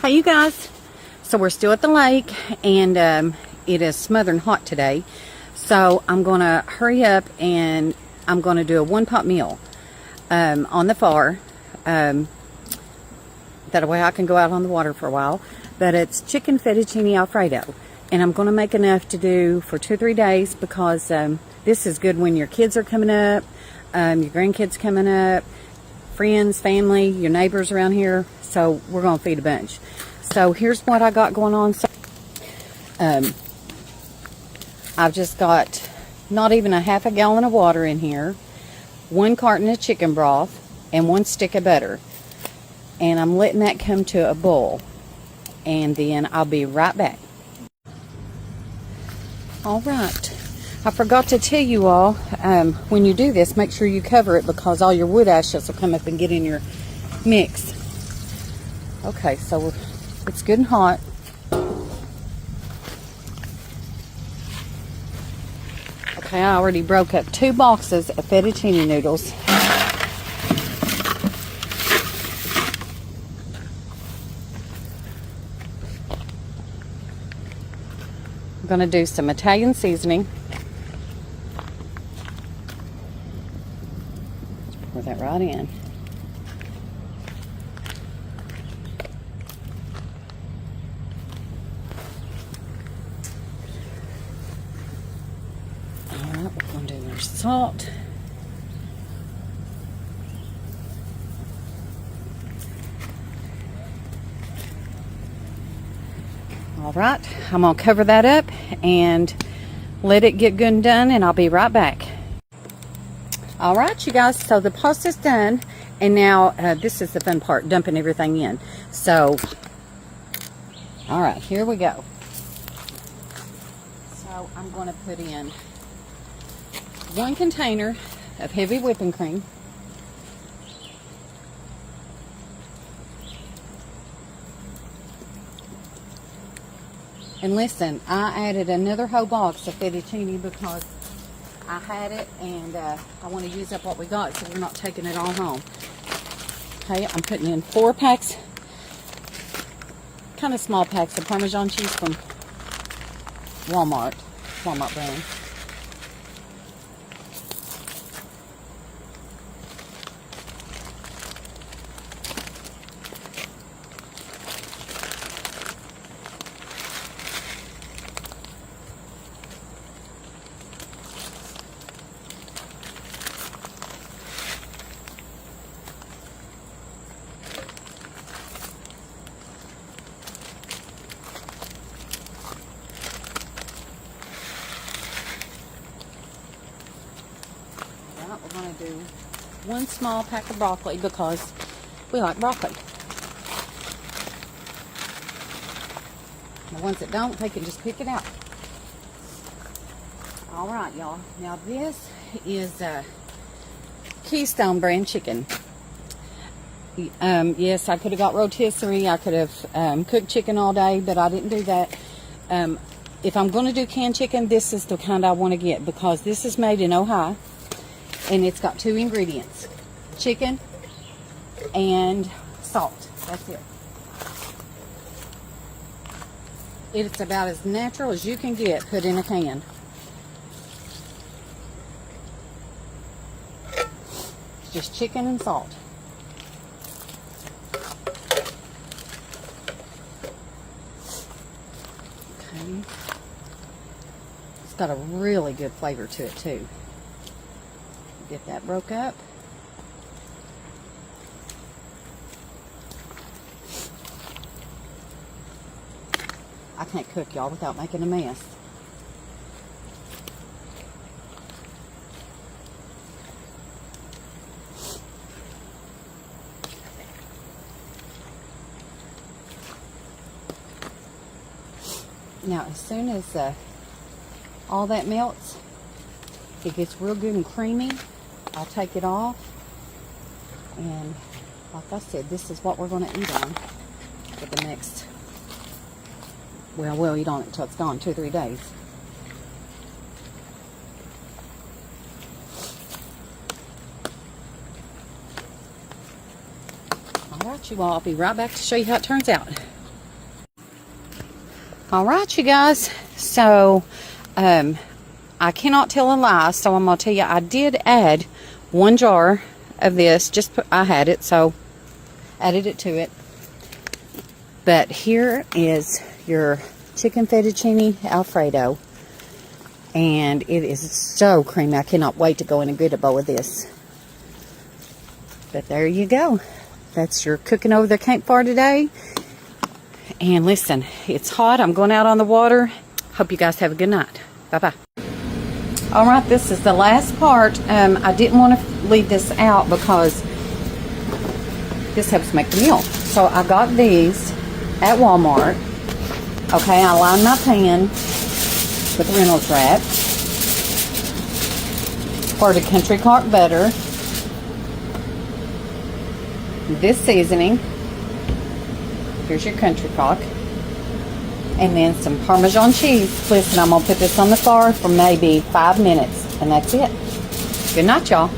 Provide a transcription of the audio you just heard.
Hey you guys, so we're still at the lake and it is smothering hot today, so I'm gonna hurry up and I'm gonna do a one-pot meal on the far, that way I can go out on the water for a while. But it's chicken fettuccine Alfredo, and I'm gonna make enough to do for 2 or 3 days because this is good when your kids are coming up, your grandkids coming up, friends, family, your neighbors around here. So we're gonna feed a bunch. So here's what I got going on. So, I've just got not even a half a gallon of water in here, 1 carton of chicken broth, and 1 stick of butter. And I'm letting that come to a boil. And then I'll be right back. Alright, I forgot to tell you all, when you do this, make sure you cover it because all your wood ashes will come up and get in your mix. Okay, so it's good and hot. Okay, I already broke up 2 boxes of fettuccine noodles. I'm going to do some Italian seasoning. Pour that right in. Alright, we're going to do our salt. Alright, I'm going to cover that up and let it get good and done, and I'll be right back. Alright you guys, so the pasta's done, and now this is the fun part, dumping everything in. So, alright, here we go. So I'm going to put in 1 container of heavy whipping cream. And listen, I added another whole box of fettuccine because I had it and I want to use up what we got, so we're not taking it all home. Okay, I'm putting in 4 packs, kind of small packs of Parmesan cheese from Walmart brand. We're going to do 1 small pack of broccoli because we like broccoli. The ones that don't, they can just pick it out. Alright y'all, now this is Keystone brand chicken. Yes, I could have got rotisserie, I could have cooked chicken all day, but I didn't do that. If I'm going to do canned chicken, this is the kind I want to get because this is made in Ohio. And it's got 2 ingredients, chicken and salt. That's it. It's about as natural as you can get put in a can. It's just chicken and salt. Okay. It's got a really good flavor to it too. Get that broke up. I can't cook, y'all, without making a mess. Now, as soon as all that melts, it gets real good and creamy, I'll take it off, and like I said, this is what we're going to eat on for the next, well, we'll eat on it until it's gone, 2 or 3 days. Alright, you all, I'll be right back to show you how it turns out. All right, you guys. So, I cannot tell a lie, so I'm going to tell you I did add 1 jar of this. I had it, so added it to it. But here is your chicken fettuccine Alfredo. And it is so creamy. I cannot wait to go in and get a bowl of this. But there you go. That's your cooking over the campfire today. And listen, it's hot. I'm going out on the water. Hope you guys have a good night. Bye-bye. All right, this is the last part. I didn't want to leave this out because this helps make the meal. So I got these at Walmart. Okay, I lined my pan with Reynolds wrap. Part of country clark butter. This seasoning. Here's your country clark. And then some Parmesan cheese. Listen, I'm going to put this on the fire for maybe 5 minutes. And that's it. Good night, y'all.